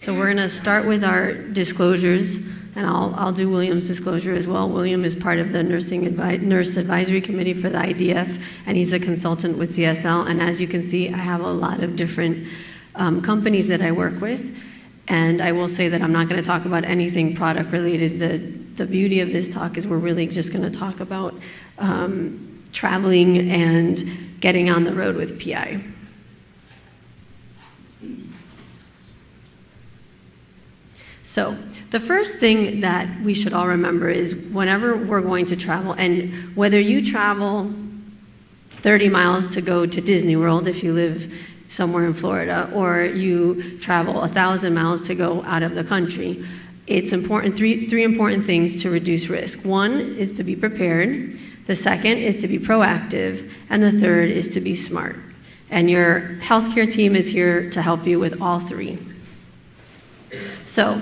So we're going to start with our disclosures, and I'll do William's disclosure as well. William is part of the Nurse Advisory Committee for the IDF, and he's a consultant with CSL. And as you can see, I have a lot of different companies that I work with. And I will say that I'm not going to talk about anything product related. The beauty of this talk is we're really just going to talk about traveling and getting on the road with PI. So the first thing that we should all remember is whenever we're going to travel, and whether you travel 30 miles to go to Disney World if you live somewhere in Florida, or you travel 1,000 miles to go out of the country, it's important, three important things to reduce risk. One is to be prepared, the second is to be proactive, and the third is to be smart. And your healthcare team is here to help you with all three. So,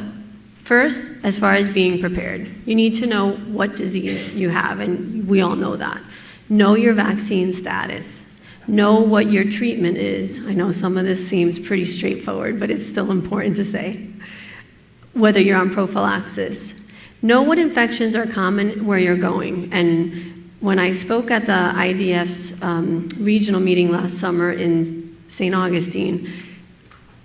first, as far as being prepared, you need to know what disease you have, and we all know that. Know your vaccine status. Know what your treatment is. I know some of this seems pretty straightforward, but it's still important to say. Whether you're on prophylaxis. Know what infections are common where you're going. And when I spoke at the IDF's regional meeting last summer in St. Augustine,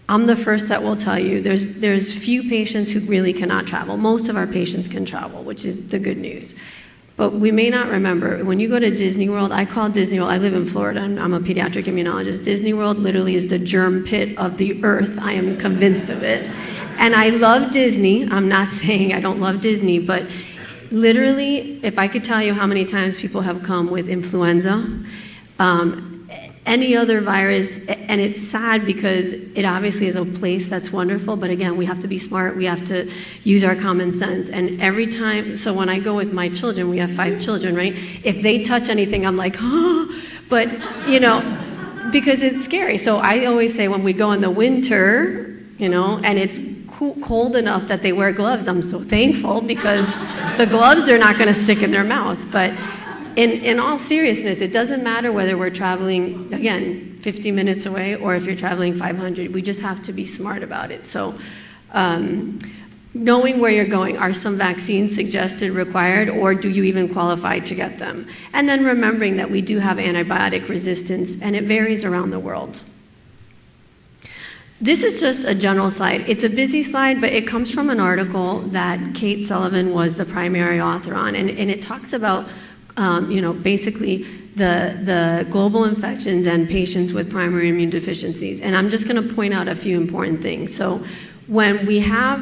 I'm the first that will tell you there's few patients who really cannot travel. Most of our patients can travel, which is the good news. But we may not remember, when you go to Disney World, I call Disney World, I live in Florida, and I'm a pediatric immunologist. Disney World literally is the germ pit of the earth. I am convinced of it. And I love Disney. I'm not saying I don't love Disney, but literally, if I could tell you how many times people have come with influenza, any other virus, and it's sad because it obviously is a place that's wonderful, but again, we have to be smart, we have to use our common sense. And every time, so when I go with my children, we have 5 children, right? If they touch anything, I'm like, oh, but you know, because it's scary. So I always say when we go in the winter, you know, and it's cold enough that they wear gloves, I'm so thankful because the gloves are not going to stick in their mouth. But in all seriousness, it doesn't matter whether we're traveling, again, 50 minutes away or if you're traveling 500. We just have to be smart about it. So knowing where you're going, are some vaccines suggested, required, or do you even qualify to get them? And then remembering that we do have antibiotic resistance, and it varies around the world. This is just a general slide. It's a busy slide, but it comes from an article that Kate Sullivan was the primary author on, and it talks about you know, basically the global infections and patients with primary immune deficiencies. And I'm just going to point out a few important things. So when we have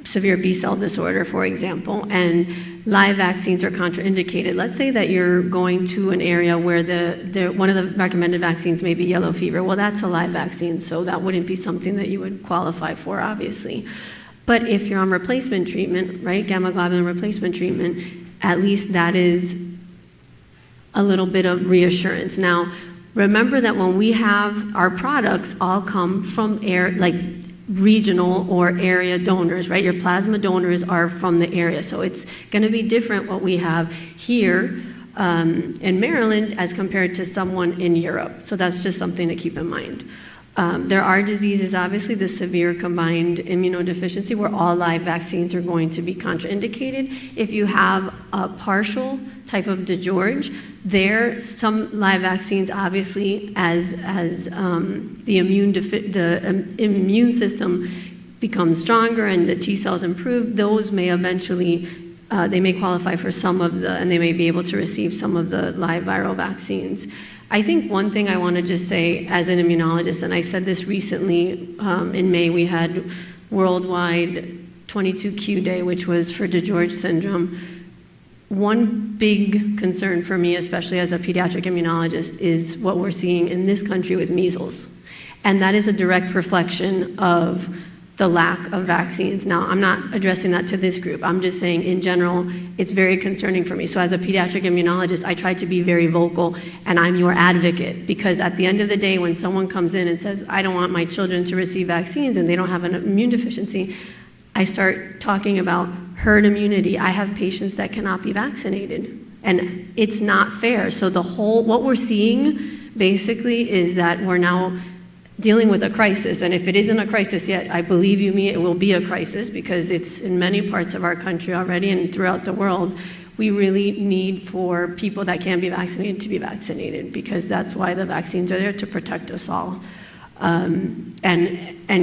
severe B-cell disorder, for example, and live vaccines are contraindicated, let's say that you're going to an area where one of the recommended vaccines may be yellow fever. Well, that's a live vaccine, so that wouldn't be something that you would qualify for, obviously. But if you're on replacement treatment, right, gamma globulin replacement treatment, at least that is a little bit of reassurance. Now, remember that when we have our products all come from regional or area donors, right? Your plasma donors are from the area, so it's going to be different what we have here in Maryland as compared to someone in Europe. So that's just something to keep in mind. There are diseases, obviously, the severe combined immunodeficiency, where all live vaccines are going to be contraindicated. If you have a partial type of DiGeorge, some live vaccines, obviously, as the immune system becomes stronger and the T cells improve, those may eventually, they may qualify for some of and they may be able to receive some of the live viral vaccines. I think one thing I want to just say as an immunologist, and I said this recently, in May we had worldwide 22Q Day, which was for DiGeorge syndrome. One big concern for me, especially as a pediatric immunologist, is what we're seeing in this country with measles. And that is a direct reflection of the lack of vaccines. Now, I'm not addressing that to this group. I'm just saying, in general, it's very concerning for me. So as a pediatric immunologist, I try to be very vocal, and I'm your advocate, because at the end of the day, when someone comes in and says, I don't want my children to receive vaccines and they don't have an immune deficiency, I start talking about herd immunity. I have patients that cannot be vaccinated, and it's not fair. So what we're seeing basically is that we're now dealing with a crisis. And if it isn't a crisis yet, I believe you me, it will be a crisis because it's in many parts of our country already and throughout the world. We really need for people that can be vaccinated to be vaccinated because that's why the vaccines are there, to protect us all. And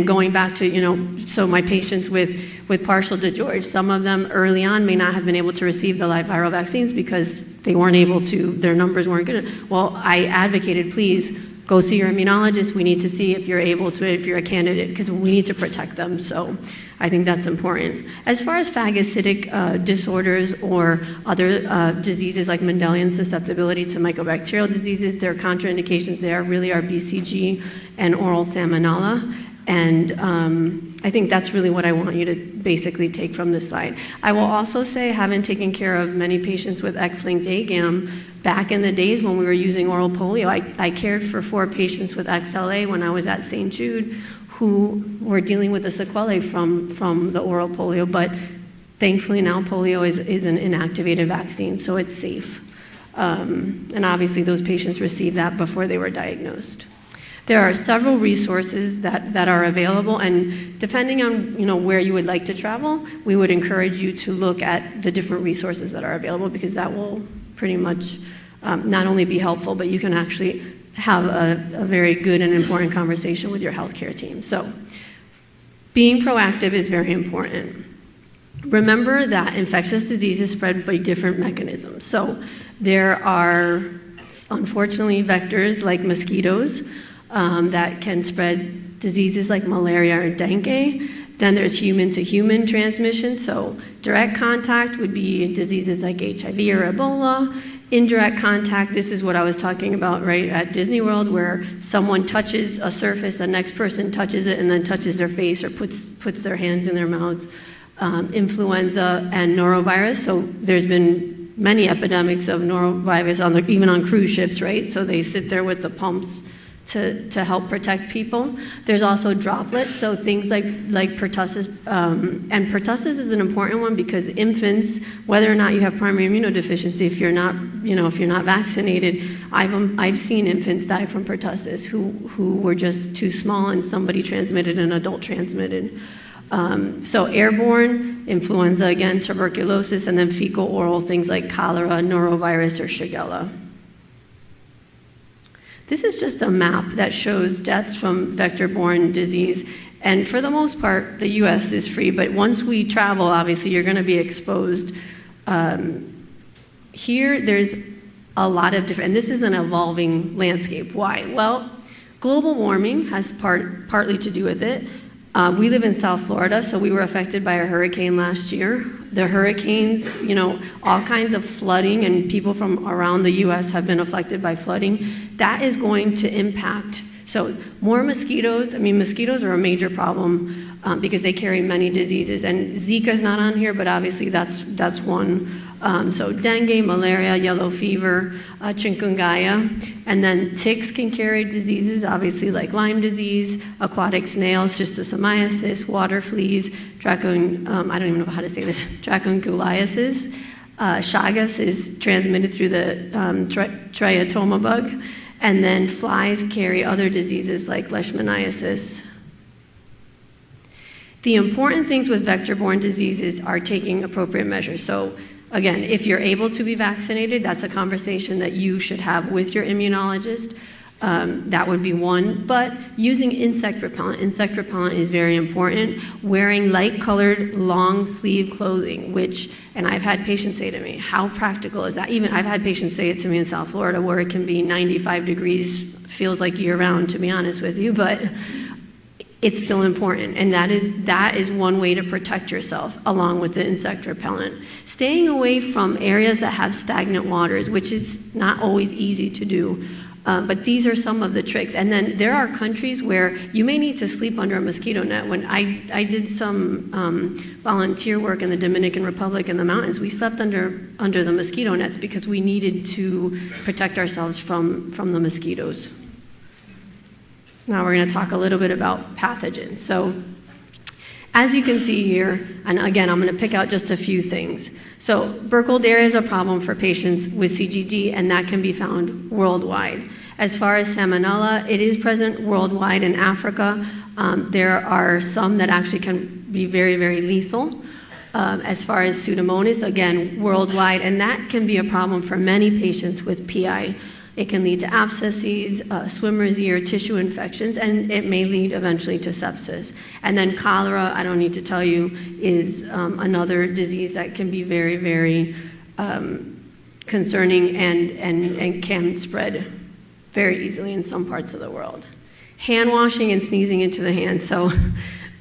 going back to, so my patients with partial DiGeorge, some of them early on may not have been able to receive the live viral vaccines because they weren't able to, their numbers weren't good. Well, I advocated, please go see your immunologist. We need to see if you're able to, if you're a candidate, because we need to protect them. So I think that's important. As far as phagocytic disorders or other diseases like Mendelian susceptibility to mycobacterial diseases, their contraindications there really are BCG and oral salmonella. And I think that's really what I want you to basically take from this slide. I will also say, having taken care of many patients with X-linked AGAM, back in the days when we were using oral polio, I cared for 4 patients with XLA when I was at St. Jude who were dealing with the sequelae from the oral polio, but thankfully now polio is an inactivated vaccine, so it's safe. And obviously those patients received that before they were diagnosed. There are several resources that are available, and depending on where you would like to travel, we would encourage you to look at the different resources that are available because that will pretty much not only be helpful, but you can actually have a very good and important conversation with your healthcare team. So being proactive is very important. Remember that infectious diseases spread by different mechanisms. So there are, unfortunately, vectors like mosquitoes that can spread diseases like malaria or dengue. Then there's human-to-human transmission, so direct contact would be diseases like HIV or Ebola. Indirect contact, this is what I was talking about right at Disney World, where someone touches a surface, the next person touches it and then touches their face or puts their hands in their mouths. Influenza and norovirus, so there's been many epidemics of norovirus even on cruise ships, right? So they sit there with the pumps to help protect people. There's also droplets, so things like pertussis, and pertussis is an important one because infants, whether or not you have primary immunodeficiency, if you're not vaccinated, I've seen infants die from pertussis who were just too small and somebody transmitted, an adult transmitted. So airborne, influenza again, tuberculosis, and then fecal oral, things like cholera, norovirus, or Shigella. This is just a map that shows deaths from vector-borne disease. And for the most part, the U.S. is free, but once we travel, obviously, you're going to be exposed. Here, there's a lot of different, and this is an evolving landscape. Why? Well, global warming has partly to do with it. We live in South Florida, so we were affected by a hurricane last year. The hurricanes, all kinds of flooding, and people from around the U.S. have been affected by flooding. That is going to impact, so more mosquitoes. I mean, mosquitoes are a major problem because they carry many diseases, and Zika is not on here, but obviously that's one. So dengue, malaria, yellow fever, chikungunya, and then ticks can carry diseases, obviously like Lyme disease, aquatic snails, schistosomiasis, water fleas, I don't even know how to say this, dracunculiasis. Chagas is transmitted through the triatoma bug, and then flies carry other diseases like leishmaniasis. The important things with vector-borne diseases are taking appropriate measures. So again, if you're able to be vaccinated, that's a conversation that you should have with your immunologist. That would be one. But using insect repellent is very important. Wearing light-colored, long-sleeve clothing, and I've had patients say to me, how practical is that? Even I've had patients say it to me in South Florida where it can be 95 degrees, feels like year-round, to be honest with you, but it's still important. And that is one way to protect yourself, along with the insect repellent. Staying away from areas that have stagnant waters, which is not always easy to do, but these are some of the tricks. And then there are countries where you may need to sleep under a mosquito net. When I did some volunteer work in the Dominican Republic in the mountains, we slept under the mosquito nets because we needed to protect ourselves from the mosquitoes. Now we're going to talk a little bit about pathogens. So as you can see here, and again, I'm going to pick out just a few things. So Burkholderia is a problem for patients with CGD, and that can be found worldwide. As far as salmonella, it is present worldwide in Africa. There are some that actually can be very, very lethal. As far as Pseudomonas, again, worldwide, and that can be a problem for many patients with PI. It can lead to abscesses, swimmer's ear, tissue infections, and it may lead eventually to sepsis. And then cholera, I don't need to tell you, is another disease that can be very, very concerning and can spread very easily in some parts of the world. Hand washing and sneezing into the hands. So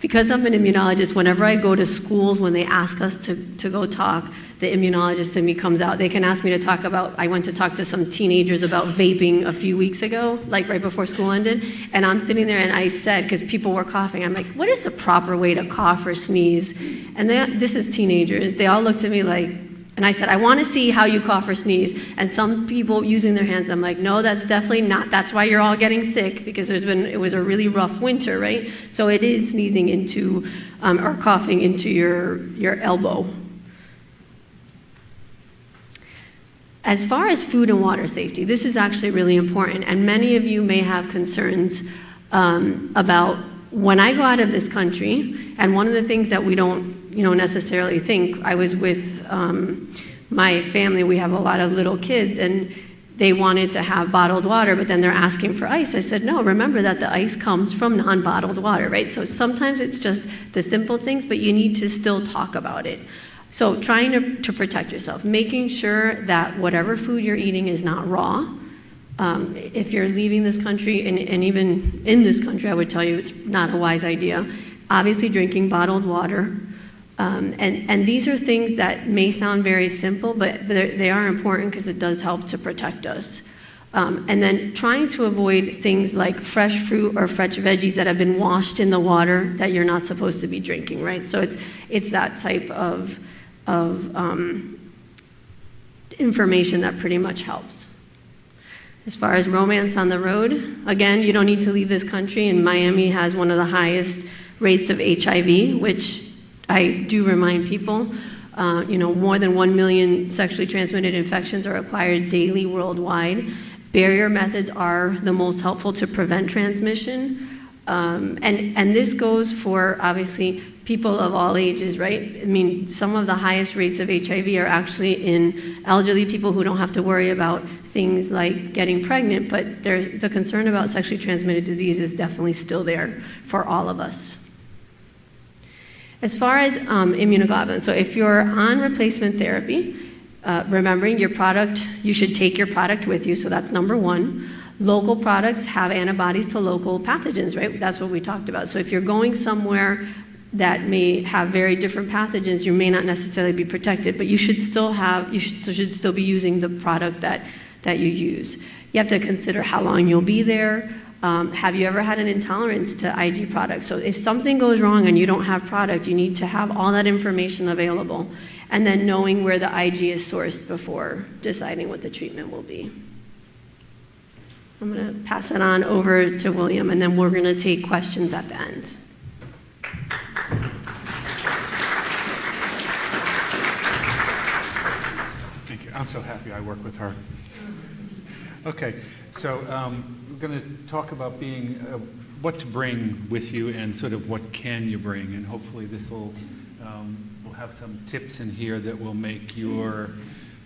because I'm an immunologist, whenever I go to schools, when they ask us to go talk, the immunologist in me comes out. They can ask me to talk about, I went to talk to some teenagers about vaping a few weeks ago, like right before school ended, and I'm sitting there and I said, because people were coughing, I'm like, what is the proper way to cough or sneeze? And this is teenagers. They all looked at me like, and I said, I want to see how you cough or sneeze. And some people using their hands, I'm like, no, that's definitely not. That's why you're all getting sick, because it was a really rough winter, right? So it is sneezing into, or coughing into your elbow. As far as food and water safety, this is actually really important. And many of you may have concerns about when I go out of this country, and one of the things that we don't necessarily think, I was with my family, we have a lot of little kids, and they wanted to have bottled water, but then they're asking for ice. I said, no, remember that the ice comes from non-bottled water, right? So sometimes it's just the simple things, but you need to still talk about it. So trying to protect yourself, making sure that whatever food you're eating is not raw. If you're leaving this country, and even in this country, I would tell you it's not a wise idea. Obviously drinking bottled water. And these are things that may sound very simple, but they are important because it does help to protect us. And then trying to avoid things like fresh fruit or fresh veggies that have been washed in the water that you're not supposed to be drinking, right? So it's that type of information that pretty much helps. As far as romance on the road, again, you don't need to leave this country, and Miami has one of the highest rates of HIV, which I do remind people, more than 1 million sexually transmitted infections are acquired daily worldwide. Barrier methods are the most helpful to prevent transmission. And this goes for, obviously, people of all ages, right? I mean, some of the highest rates of HIV are actually in elderly people who don't have to worry about things like getting pregnant, but the concern about sexually transmitted disease is definitely still there for all of us. As far as immunoglobulins, so if you're on replacement therapy, remembering your product, you should take your product with you, so that's number one. Local products have antibodies to local pathogens, right? That's what we talked about. So if you're going somewhere that may have very different pathogens, you may not necessarily be protected, but you should still be using the product that you use. You have to consider how long you'll be there. Have you ever had an intolerance to IG products? So if something goes wrong and you don't have product, you need to have all that information available, and then knowing where the IG is sourced before deciding what the treatment will be. I'm going to pass it on over to William, and then we're going to take questions at the end. Thank you. I'm so happy I work with her. Okay, so we're going to talk about what to bring with you and sort of what can you bring, and hopefully this will we'll have some tips in here that will make your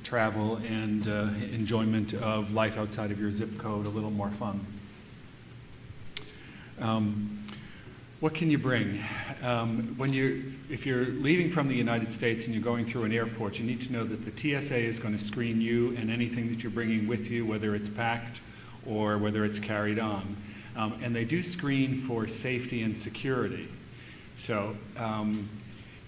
travel and enjoyment of life outside of your zip code a little more fun. What can you bring? If you're leaving from the United States and you're going through an airport, you need to know that the TSA is going to screen you and anything that you're bringing with you, whether it's packed or whether it's carried on. And they do screen for safety and security. So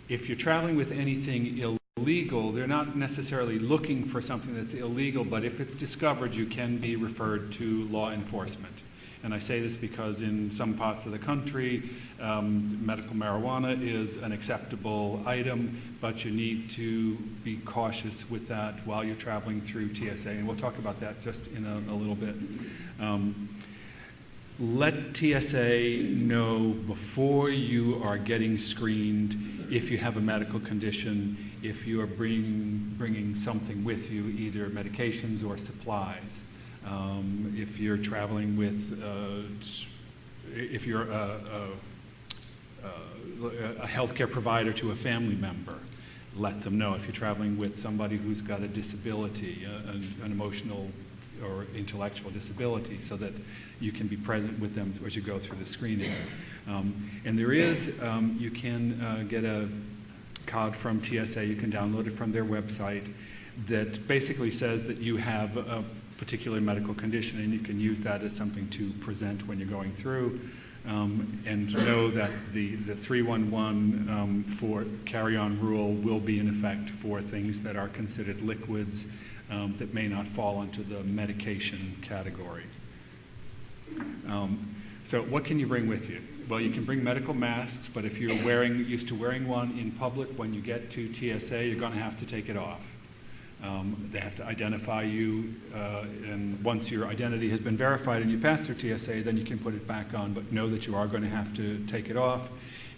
if you're traveling with anything illegal, they're not necessarily looking for something that's illegal, but if it's discovered, you can be referred to law enforcement. And I say this because in some parts of the country, medical marijuana is an acceptable item, but you need to be cautious with that while you're traveling through TSA. And we'll talk about that just in a little bit. Let TSA know before you are getting screened if you have a medical condition, if you are bringing something with you, either medications or supplies. If you're traveling with, if you're a healthcare provider to a family member, let them know. If you're traveling with somebody who's got a disability, an emotional or intellectual disability, so that you can be present with them as you go through the screening. And there is, you can get a card from TSA, you can download it from their website, that basically says that you have a particular medical condition, and you can use that as something to present when you're going through. And know that the 311 for carry-on rule will be in effect for things that are considered liquids that may not fall into the medication category. So what can you bring with you? Well, you can bring medical masks, but if you're used to wearing one in public, when you get to TSA, you're going to have to take it off. They have to identify you, and once your identity has been verified and you pass through TSA, then you can put it back on, but know that you are going to have to take it off.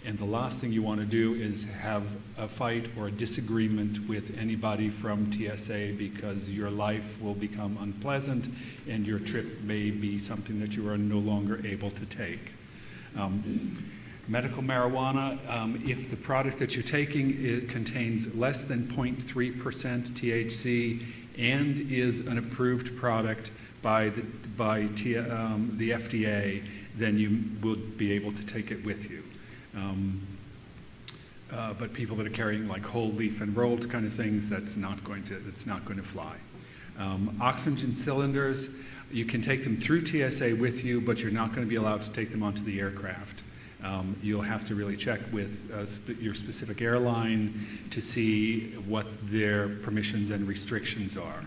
And the last thing you want to do is have a fight or a disagreement with anybody from TSA, because your life will become unpleasant and your trip may be something that you are no longer able to take. Medical marijuana, if the product that you're taking contains less than 0.3% THC and is an approved product by the FDA, then you will be able to take it with you. But people that are carrying like whole leaf and rolled kind of things, that's not going to fly. Oxygen cylinders, you can take them through TSA with you, but you're not going to be allowed to take them onto the aircraft. You'll have to really check with your specific airline to see what their permissions and restrictions are.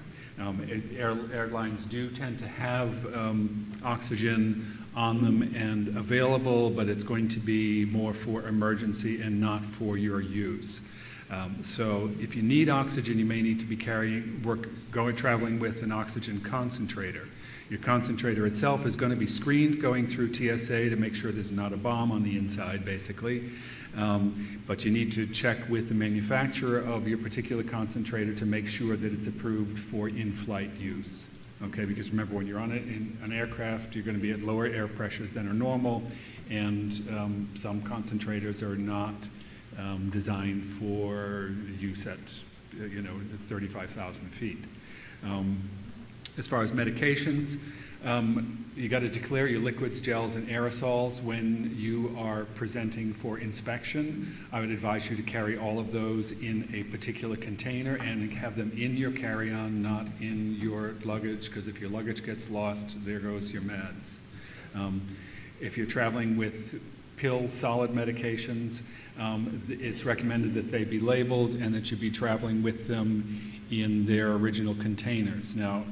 Airlines do tend to have oxygen on them and available, but it's going to be more for emergency and not for your use. So if you need oxygen, you may need to be traveling with an oxygen concentrator. Your concentrator itself is going to be screened going through TSA to make sure there's not a bomb on the inside, basically. But you need to check with the manufacturer of your particular concentrator to make sure that it's approved for in-flight use. Okay, because remember, when you're on an aircraft, you're going to be at lower air pressures than are normal, and some concentrators are not designed for use at 35,000 feet. As far as medications, you got to declare your liquids, gels, and aerosols when you are presenting for inspection. I would advise you to carry all of those in a particular container and have them in your carry-on, not in your luggage, because if your luggage gets lost, there goes your meds. If you're traveling with pill solid medications, it's recommended that they be labeled and that you be traveling with them in their original containers. Now,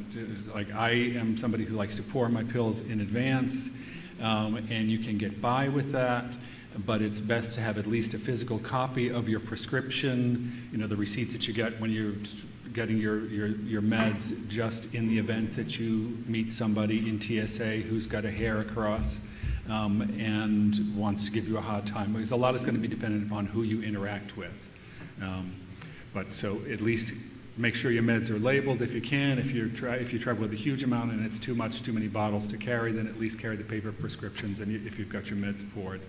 like I am somebody who likes to pour my pills in advance, and you can get by with that, but it's best to have at least a physical copy of your prescription, the receipt that you get when you're getting your meds, just in the event that you meet somebody in TSA who's got a hair across and wants to give you a hard time, because a lot is going to be dependent upon who you interact with. But so at least make sure your meds are labeled if you can. If you travel with a huge amount and it's too many bottles to carry, then at least carry the paper prescriptions, and if you've got your meds poured.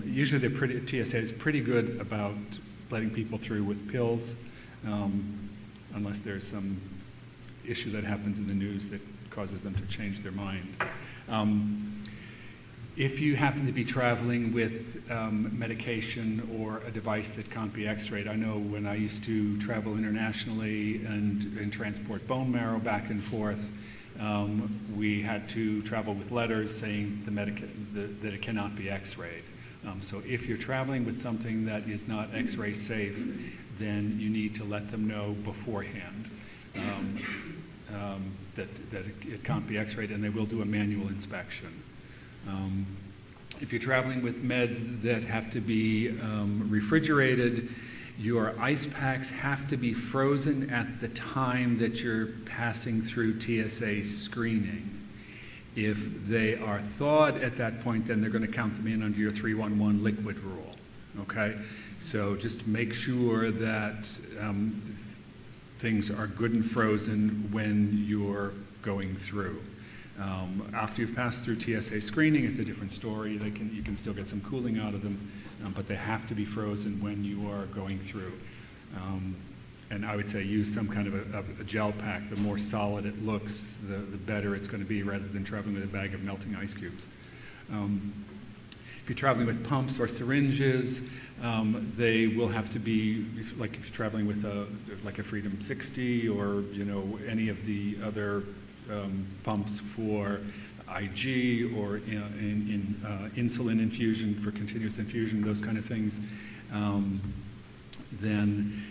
Usually TSA is pretty good about letting people through with pills, unless there's some issue that happens in the news that causes them to change their mind. If you happen to be traveling with medication or a device that can't be x-rayed, I know when I used to travel internationally and transport bone marrow back and forth, we had to travel with letters saying that it cannot be x-rayed. So if you're traveling with something that is not x-ray safe, then you need to let them know beforehand that it can't be x-rayed, and they will do a manual inspection. If you're traveling with meds that have to be refrigerated, your ice packs have to be frozen at the time that you're passing through TSA screening. If they are thawed at that point, then they're going to count them in under your 311 liquid rule. Okay? So just make sure that things are good and frozen when you're going through. After you've passed through TSA screening, it's a different story. You can still get some cooling out of them, but they have to be frozen when you are going through. And I would say use some kind of a gel pack. The more solid it looks, the better it's going to be, rather than traveling with a bag of melting ice cubes. If you're traveling with pumps or syringes, they will have to be, like if you're traveling with like a Freedom 60 or any of the other pumps for IG or in insulin infusion for continuous infusion, those kind of things, then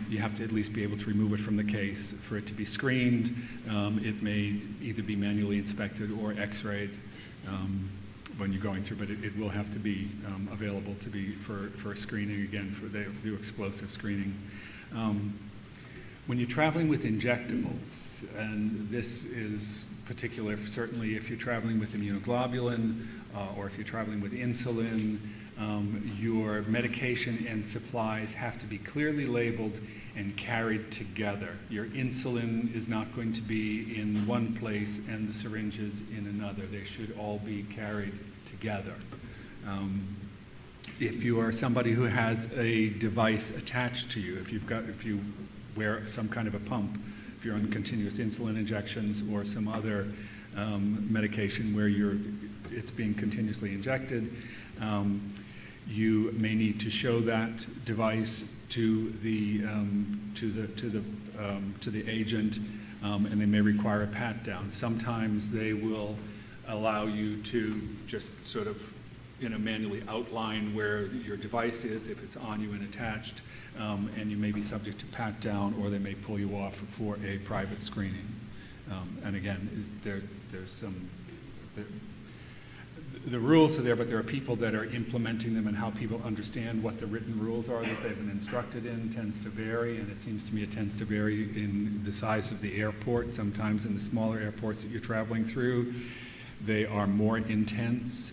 you have to at least be able to remove it from the case. For it to be screened, it may either be manually inspected or x-rayed when you're going through, but it will have to be available to be for screening again. They do explosive screening. When you're traveling with injectables, and this is particular certainly if you're traveling with immunoglobulin or if you're traveling with insulin, your medication and supplies have to be clearly labeled and carried together. Your insulin is not going to be in one place and the syringes in another. They should all be carried together. If you are somebody who has a device attached to you, if you wear some kind of a pump, if you're on continuous insulin injections or some other medication where it's being continuously injected, you may need to show that device to the agent, and they may require a pat down. Sometimes they will allow you to just sort of manually outline where your device is if it's on you and attached, and you may be subject to pat down, or they may pull you off for a private screening. And again, there's some. The rules are there, but there are people that are implementing them, and how people understand what the written rules are that they've been instructed in tends to vary, and it seems to me it tends to vary in the size of the airport. Sometimes in the smaller airports that you're traveling through, they are more intense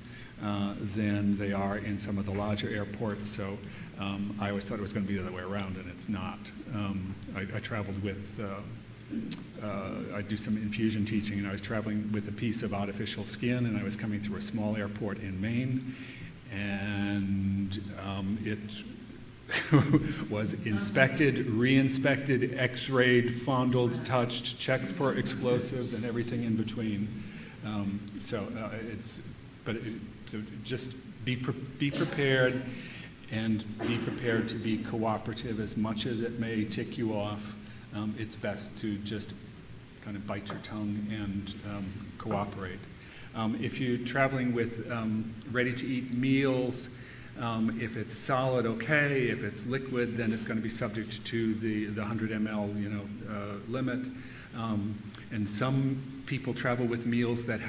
than they are in some of the larger airports. So I always thought it was going to be the other way around, and it's not. I traveled with I do some infusion teaching, and I was traveling with a piece of artificial skin, and I was coming through a small airport in Maine, and it was inspected, re-inspected, x-rayed, fondled, touched, checked for explosives, and everything in between. So just be prepared, and be prepared to be cooperative. As much as it may tick you off, it's best to just kind of bite your tongue and cooperate. If you're traveling with ready-to-eat meals, if it's solid, okay. If it's liquid, then it's going to be subject to the 100 ml limit. And some people travel with meals that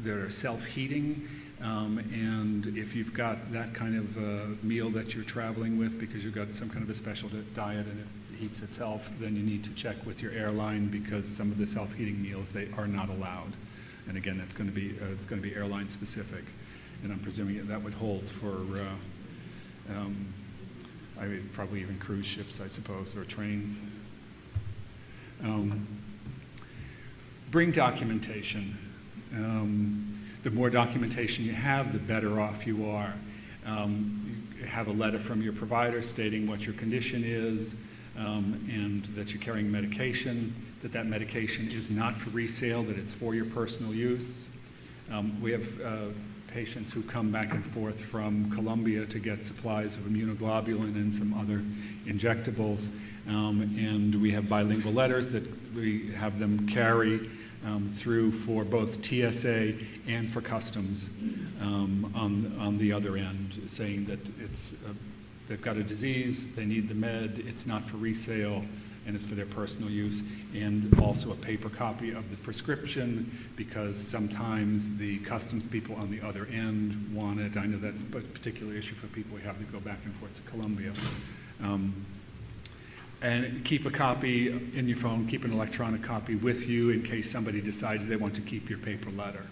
are self-heating. And if you've got that kind of meal that you're traveling with because you've got some kind of a special diet and it heats itself, then you need to check with your airline, because some of the self-heating meals, they are not allowed. And again, it's going to be airline specific, and I'm presuming that would hold for probably even cruise ships, I suppose, or trains. Bring documentation. The more documentation you have, the better off you are. Have a letter from your provider stating what your condition is, and that you're carrying medication, that medication is not for resale, that it's for your personal use. We have patients who come back and forth from Colombia to get supplies of immunoglobulin and some other injectables, and we have bilingual letters that we have them carry through for both TSA and for customs on the other end, saying that they've got a disease, they need the med, it's not for resale, and it's for their personal use, and also a paper copy of the prescription, because sometimes the customs people on the other end want it. I know that's a particular issue for people who have to go back and forth to Colombia. And keep a copy in your phone, keep an electronic copy with you in case somebody decides they want to keep your paper letter.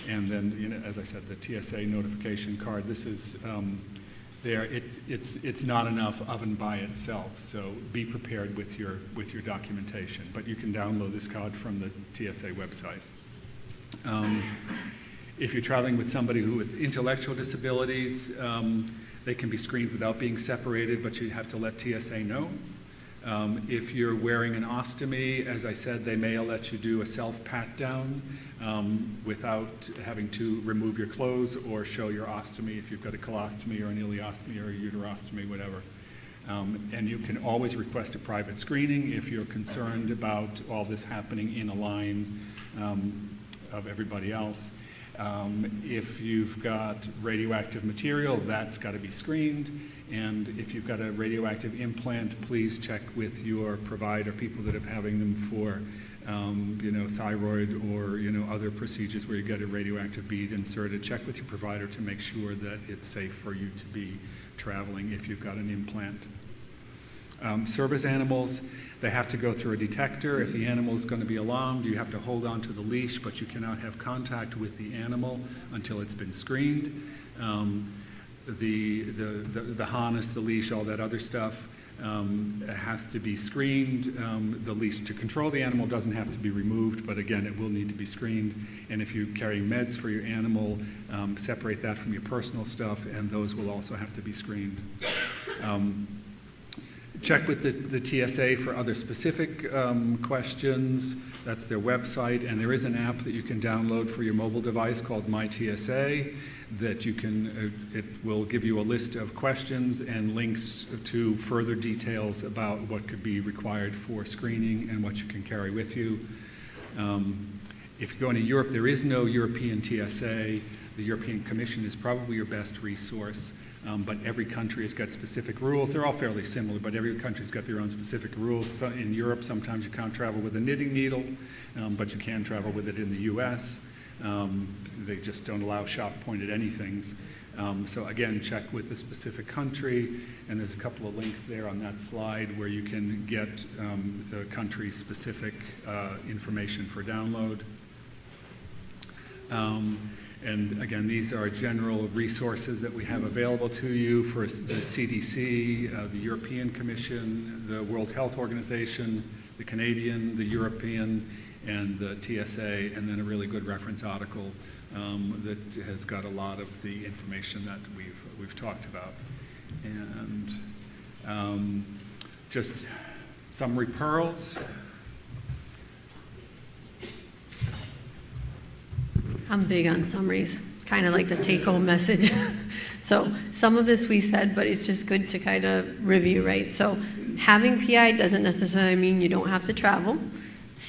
And then, as I said, the TSA notification card. This is there, it's not enough of and by itself. So be prepared with your documentation. But you can download this card from the TSA website. If you're traveling with somebody with intellectual disabilities, they can be screened without being separated, but you have to let TSA know. If you're wearing an ostomy, as I said, they may let you do a self-pat-down without having to remove your clothes or show your ostomy if you've got a colostomy or an ileostomy or a uterostomy, whatever. And you can always request a private screening if you're concerned about all this happening in a line of everybody else. If you've got radioactive material, that's got to be screened. And if you've got a radioactive implant, please check with your provider, people that are having them for, thyroid or, other procedures where you get a radioactive bead inserted. Check with your provider to make sure that it's safe for you to be traveling if you've got an implant. Service animals, they have to go through a detector. If the animal is going to be alarmed, you have to hold on to the leash, but you cannot have contact with the animal until it's been screened. The harness, the leash, all that other stuff has to be screened. The leash to control the animal doesn't have to be removed, but again, it will need to be screened. And if you carry meds for your animal, separate that from your personal stuff, and those will also have to be screened. Check with the TSA for other specific questions. That's their website, and there is an app that you can download for your mobile device called MyTSA that you can, it will give you a list of questions and links to further details about what could be required for screening and what you can carry with you. If you're going to Europe, there is no European TSA. The European Commission is probably your best resource. But every country has got specific rules. They're all fairly similar, but every country's got their own specific rules. So in Europe, sometimes you can't travel with a knitting needle, but you can travel with it in the U.S. They just don't allow sharp-pointed anythings. So again, check with the specific country, and there's a couple of links there on that slide where you can get the country-specific information for download. And again, these are general resources that we have available to you for the CDC, the European Commission, the World Health Organization, the Canadian, the European, and the TSA, and then a really good reference article that has got a lot of the information that we've talked about. And just summary pearls. I'm big on summaries, kind of like the take-home message. So some of this we said, but it's just good to kind of review, right? So having PI doesn't necessarily mean you don't have to travel.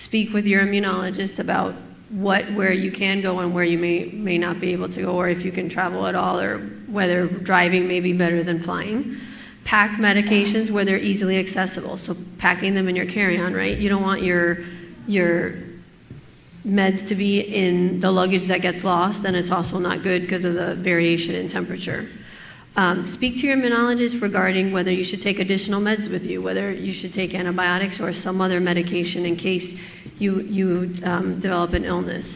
Speak with your immunologist about where you can go and where you may not be able to go, or if you can travel at all, or whether driving may be better than flying. Pack medications where they're easily accessible. So packing them in your carry-on, right? You don't want your meds to be in the luggage that gets lost, and it's also not good because of the variation in temperature. Speak to your immunologist regarding whether you should take additional meds with you, whether you should take antibiotics or some other medication in case you develop an illness.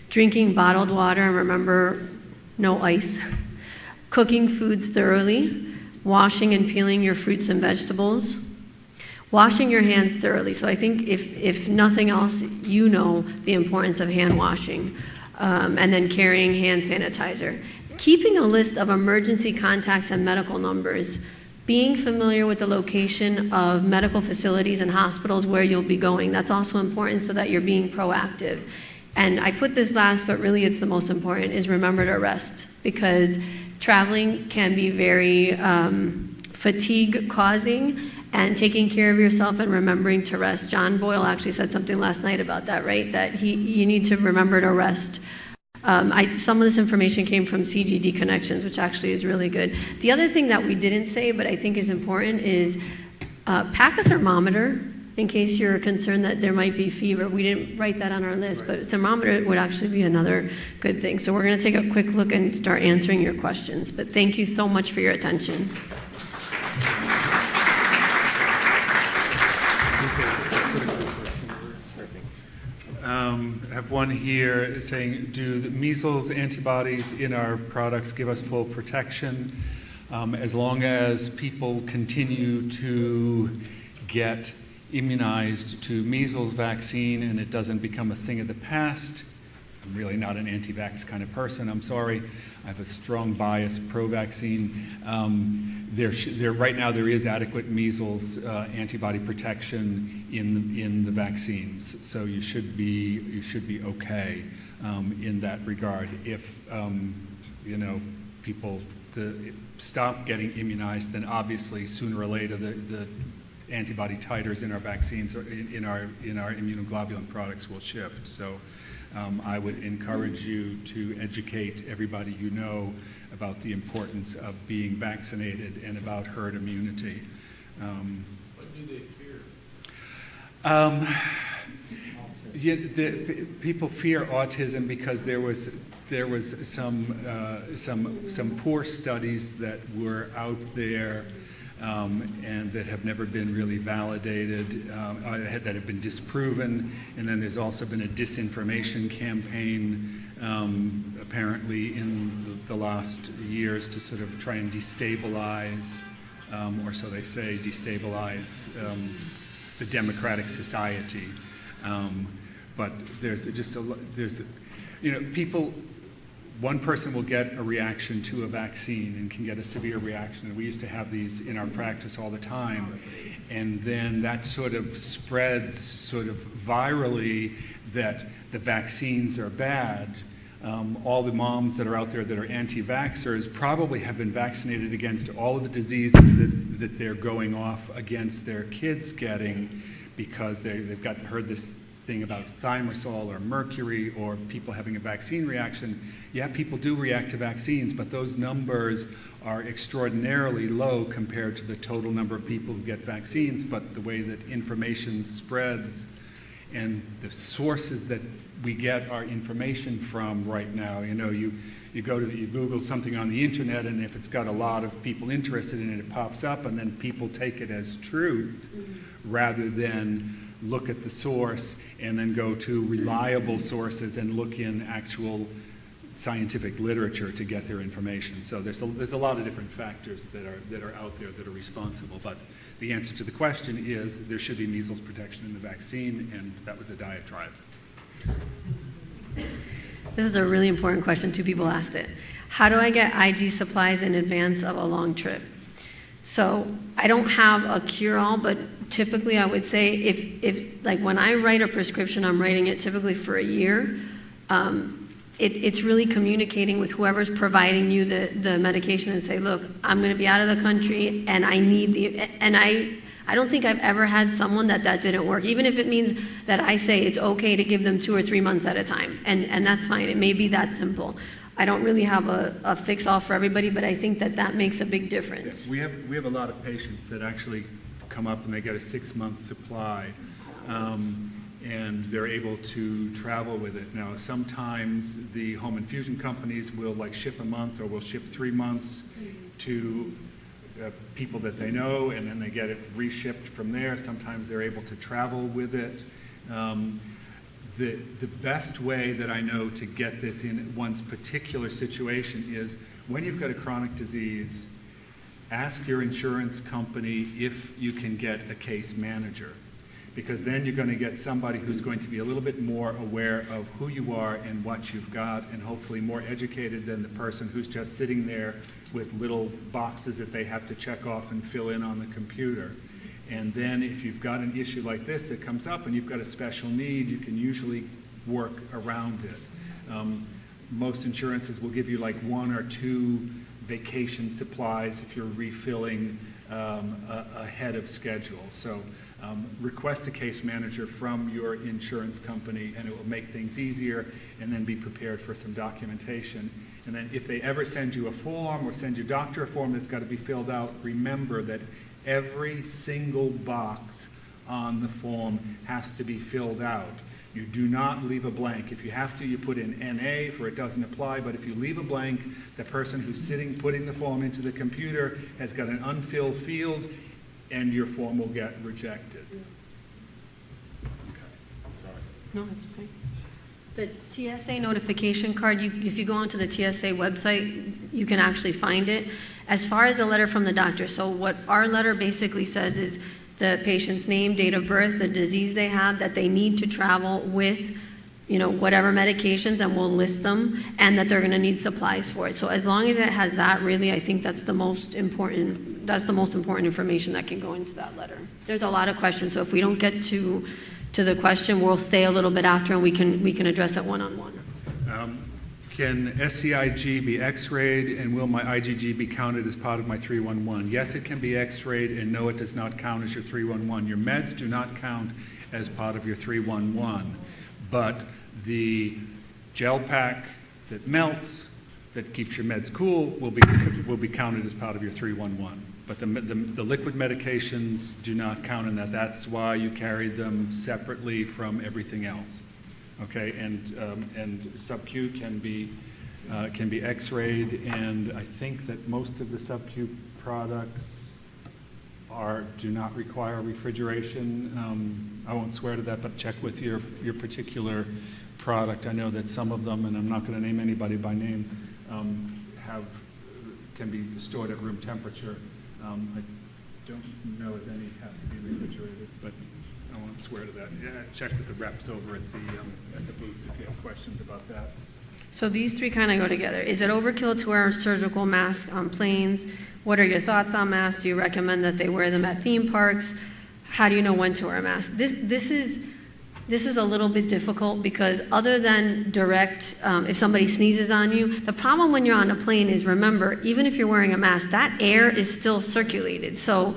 Drinking bottled water, and remember, no ice. Cooking foods thoroughly. Washing and peeling your fruits and vegetables. Washing your hands thoroughly. So I think if nothing else, you know the importance of hand washing. And then carrying hand sanitizer. Keeping a list of emergency contacts and medical numbers. Being familiar with the location of medical facilities and hospitals where you'll be going. That's also important so that you're being proactive. And I put this last, but really it's the most important, is remember to rest. Because traveling can be very fatigue-causing, and taking care of yourself and remembering to rest. John Boyle actually said something last night about that, right? That you need to remember to rest. Some of this information came from CGD Connections, which actually is really good. The other thing that we didn't say, but I think is important, is pack a thermometer in case you're concerned that there might be fever. We didn't write that on our list, but a thermometer would actually be another good thing. So we're going to take a quick look and start answering your questions. But thank you so much for your attention. I have one here saying, do the measles antibodies in our products give us full protection? As long as people continue to get immunized to measles vaccine and it doesn't become a thing of the past, I'm really not an anti-vax kind of person, I'm sorry. I have a strong bias pro-vaccine. Right now there is adequate measles antibody protection in the vaccines, so you should be okay in that regard. If people stop getting immunized, then obviously sooner or later the antibody titers in our vaccines or in our immunoglobulin products will shift. So I would encourage you to educate everybody you know about the importance of being vaccinated and about herd immunity. What do they fear? People fear autism because there was some poor studies that were out there and that have never been really validated, that have been disproven, and then there's also been a disinformation campaign apparently in the last years to sort of try and destabilize, or so they say, destabilize the democratic society. But people. One person will get a reaction to a vaccine and can get a severe reaction. And we used to have these in our practice all the time. And then that sort of spreads sort of virally that the vaccines are bad. All the moms that are out there that are anti-vaxxers probably have been vaccinated against all of the diseases that they're going off against their kids getting because they've heard this thing about thimerosal or mercury or people having a vaccine reaction. Yeah, people do react to vaccines, but those numbers are extraordinarily low compared to the total number of people who get vaccines. But the way that information spreads and the sources that we get our information from right now, you Google something on the internet, and if it's got a lot of people interested in it, it pops up, and then people take it as truth rather than look at the source and then go to reliable sources and look in actual scientific literature to get their information. So there's a lot of different factors that are out there that are responsible. But the answer to the question is there should be measles protection in the vaccine, and that was a diatribe. This is a really important question. 2 people asked it. How do I get IG supplies in advance of a long trip? So I don't have a cure-all, but typically I would say if like when I write a prescription, I'm writing it typically for a year. It's really communicating with whoever's providing you the medication and say, look, I'm going to be out of the country and I need I don't think I've ever had someone that didn't work, even if it means that I say it's okay to give them 2 or 3 months at a time, and that's fine. It may be that simple. I don't really have a fix-all for everybody, but I think that makes a big difference. Yeah, we have a lot of patients that actually come up and they get a 6-month supply, and they're able to travel with it. Now, sometimes the home infusion companies will ship a month or will ship 3 months to people that they know, and then they get it reshipped from there. Sometimes they're able to travel with it. The best way that I know to get this in one's particular situation is when you've got a chronic disease, ask your insurance company if you can get a case manager, because then you're going to get somebody who's going to be a little bit more aware of who you are and what you've got, and hopefully more educated than the person who's just sitting there with little boxes that they have to check off and fill in on the computer. And then if you've got an issue like this that comes up and you've got a special need, you can usually work around it. Most insurances will give you 1 or 2 vacation supplies if you're refilling ahead of schedule. So request a case manager from your insurance company, and it will make things easier, and then be prepared for some documentation. And then if they ever send you a form or send your doctor a form that's got to be filled out, remember that every single box on the form has to be filled out. You do not leave a blank. If you have to, you put in NA for it doesn't apply, but if you leave a blank, the person who's putting the form into the computer has got an unfilled field, and your form will get rejected. Okay, sorry. No, that's okay. The TSA notification card, if you go onto the TSA website, you can actually find it. As far as the letter from the doctor, so what our letter basically says is the patient's name, date of birth, the disease they have, that they need to travel with, you know, whatever medications, and we'll list them, and that they're going to need supplies for it. So as long as it has that, really, I think that's the most important information that can go into that letter. There's a lot of questions, so if we don't get to the question, we'll stay a little bit after, and we can address it one-on-one. Can SCIG be x-rayed, and will my IgG be counted as part of my 311? Yes, it can be x-rayed, and no, it does not count as your 311. Your meds do not count as part of your 311, but the gel pack that melts, that keeps your meds cool, will be counted as part of your 311. But the liquid medications do not count in that. That's why you carry them separately from everything else. Okay, and sub-Q can be X-rayed, and I think that most of the sub-Q products do not require refrigeration. I won't swear to that, but check with your particular product. I know that some of them, and I'm not going to name anybody by name, can be stored at room temperature. I don't know if any have to be refrigerated, but I won't swear to that. Yeah, check with the reps over at the booth if you have questions about that. So these three kind of go together. Is it overkill to wear a surgical mask on planes? What are your thoughts on masks? Do you recommend that they wear them at theme parks? How do you know when to wear a mask? This is a little bit difficult because other than direct, if somebody sneezes on you, the problem when you're on a plane is, remember, even if you're wearing a mask, that air is still circulated. So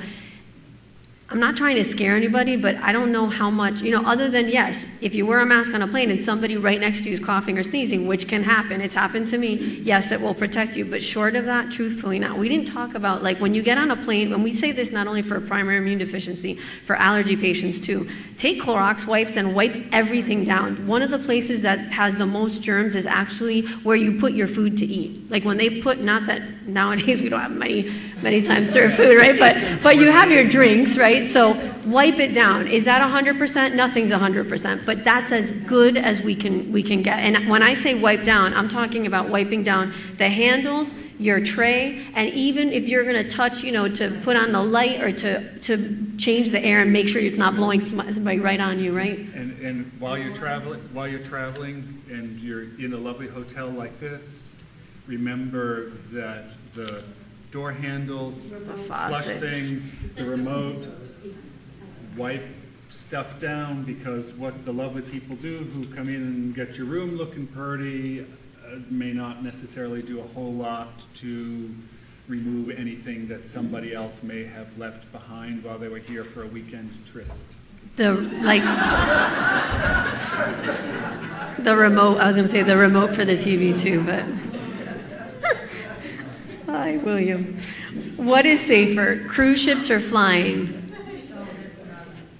I'm not trying to scare anybody, but I don't know how much, other than, yes, if you wear a mask on a plane and somebody right next to you is coughing or sneezing, which can happen, it's happened to me, yes, it will protect you, but short of that, truthfully not. We didn't talk about, like, when you get on a plane, when we say this not only for primary immune deficiency, for allergy patients too, take Clorox wipes and wipe everything down. One of the places that has the most germs is actually where you put your food to eat. Like when they put, not that nowadays we don't have many times served food, right? But you have your drinks, right? So wipe it down. Is that 100%? Nothing's 100%, but that's as good as we can get. And when I say wipe down, I'm talking about wiping down the handles, your tray, and even if you're going to touch, to put on the light or to change the air and make sure it's not blowing somebody right on you, right? And while you're traveling, and you're in a lovely hotel like this, remember that the door handles, flush things, the remote, wipe stuff down, because what the lovely people do who come in and get your room looking pretty may not necessarily do a whole lot to remove anything that somebody else may have left behind while they were here for a weekend tryst. The remote, I was going to say the remote for the TV too, but hi, William. What is safer, cruise ships or flying?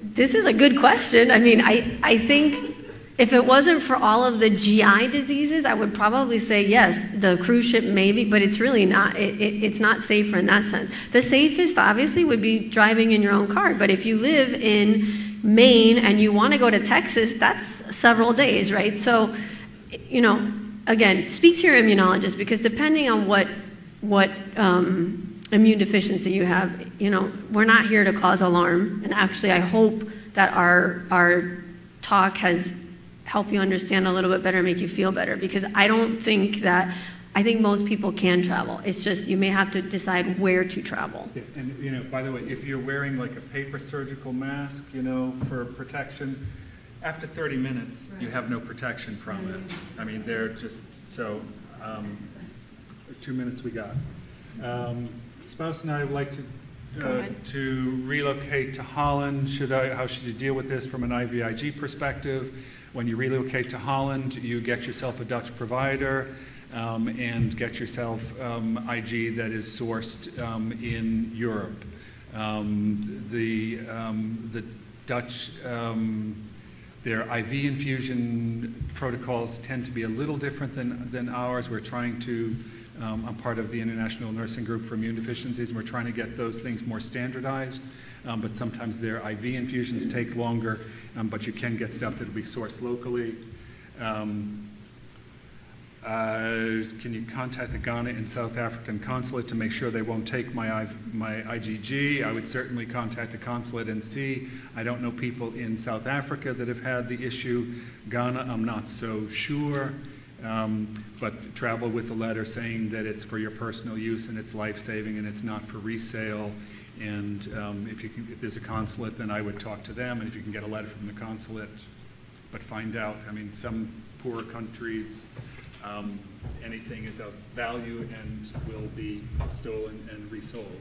This is a good question. I mean, I think if it wasn't for all of the GI diseases, I would probably say yes, the cruise ship maybe, but it's really not. It's not safer in that sense. The safest, obviously, would be driving in your own car. But if you live in Maine and you want to go to Texas, that's several days, right? So, again, speak to your immunologist, because depending on what immune deficiency you have, we're not here to cause alarm. And actually, I hope that our talk has helped you understand a little bit better, make you feel better, because I think most people can travel. It's just you may have to decide where to travel. Yeah, and by the way, if you're wearing like a paper surgical mask, for protection, after 30 minutes, you have no protection from it. I mean, they're just so. 2 minutes we got. Spouse and I would like to relocate to Holland. How should you deal with this from an IVIG perspective? When you relocate to Holland, you get yourself a Dutch provider and get yourself IG that is sourced in Europe. The Dutch, their IV infusion protocols tend to be a little different than ours. We're trying to, I'm part of the International Nursing Group for Immune Deficiencies, and we're trying to get those things more standardized. But sometimes their IV infusions take longer, but you can get stuff that will be sourced locally. Can you contact the Ghana and South African consulate to make sure they won't take my IgG? I would certainly contact the consulate and see. I don't know people in South Africa that have had the issue. Ghana, I'm not so sure. But travel with a letter saying that it's for your personal use and it's life-saving and it's not for resale. And if there's a consulate, then I would talk to them. And if you can get a letter from the consulate, but find out. I mean, some poor countries, anything is of value and will be stolen and resold.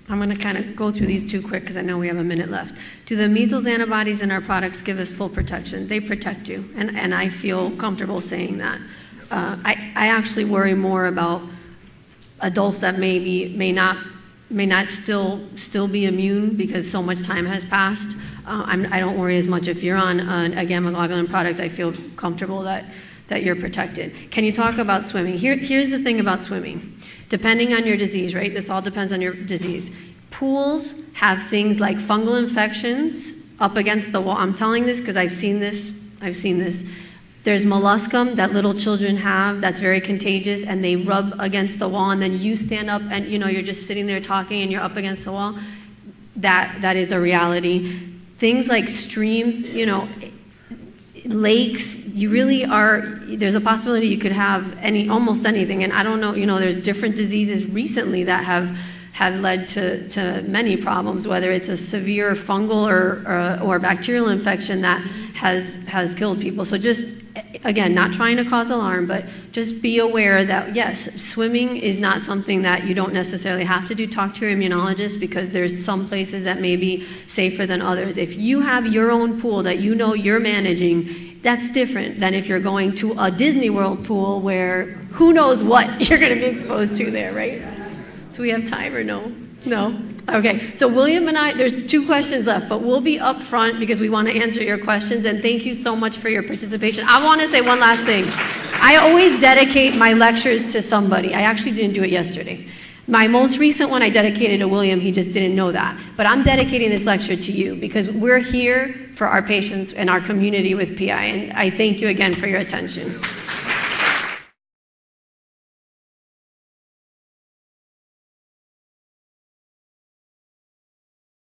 I'm going to kind of go through these two quick because I know we have a minute left. Do the measles antibodies in our products give us full protection? They protect you, and I feel comfortable saying that. I actually worry more about adults that may not still be immune because so much time has passed. I don't worry as much if you're on a gamma globulin product. I feel comfortable that you're protected. Can you talk about swimming? Here's the thing about swimming. Depending on your disease, right? This all depends on your disease. Pools have things like fungal infections up against the wall. I'm telling this because I've seen this. There's molluscum that little children have that's very contagious, and they rub against the wall, and then you stand up and you're just sitting there talking and you're up against the wall. That is a reality. Things like streams, lakes, you really are, there's a possibility you could have almost anything. And I don't know, there's different diseases recently that have led to many problems, whether it's a severe fungal or bacterial infection that has killed people. So just, again, not trying to cause alarm, but just be aware that, yes, swimming is not something that you don't necessarily have to do. Talk to your immunologist because there's some places that may be safer than others. If you have your own pool that you're managing, that's different than if you're going to a Disney World pool where who knows what you're going to be exposed to there, right? Do we have time or no? No? Okay, so William and I, there's 2 questions left, but we'll be up front because we want to answer your questions, and thank you so much for your participation. I want to say one last thing. I always dedicate my lectures to somebody. I actually didn't do it yesterday. My most recent one I dedicated to William. He just didn't know that. But I'm dedicating this lecture to you because we're here for our patients and our community with PI, and I thank you again for your attention.